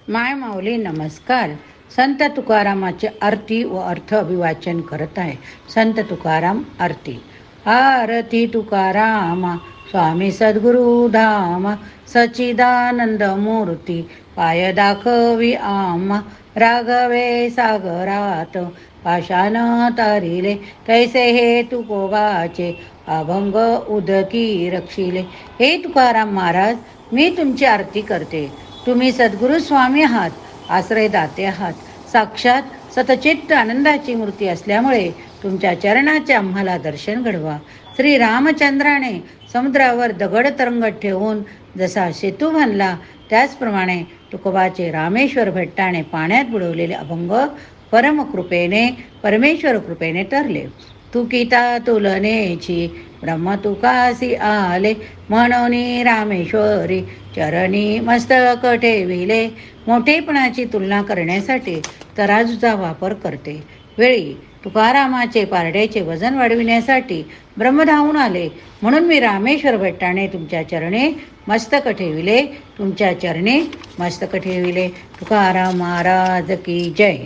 माय माऊली नमस्कार. संत तुकारामाचे आरती व अर्थ अभिवाचन करत आहे. संत तुकाराम आरती. आरती तुकारामा स्वामी सद्गुरु धामा, सच्चिदानंद मूर्ती पाय दाखवी आम्हा. राघवे सागरात पाषाण तारिले, तैसे हे तुकोबाचे अभंग उदकी रक्षिले. हे तुकाराम महाराज, मी तुमची आरती करते. तुम्ही सद्गुरु स्वामी आहात, आश्रयदाते आहात, साक्षात सतचित्त आनंदाची मूर्ती असल्यामुळे तुमच्या चरणाचे आम्हाला दर्शन घडवा. श्री रामचंद्राने समुद्रावर दगड तरंगत ठेवून जसा सेतू बांधला, त्याचप्रमाणे तुकोबाचे रामेश्वर भट्टाने पाण्यात बुडवलेले अभंग परमेश्वर कृपेने तरले. तुकिता तुलनेची ब्रह्म तुकासी आले, म्हणून रामेश्वरी चरणी मस्तक ठेविले. मोठेपणाची तुलना करण्यासाठी तराजूचा वापर करते वेळी तुकारामाचे पारड्याचे वजन वाढविण्यासाठी ब्रह्म धावून आले, म्हणून मी रामेश्वर भट्टाने तुमच्या चरणी मस्तक ठेविले. तुमच्या चरणी मस्तक ठेविले. तुकाराम महाराज की जय.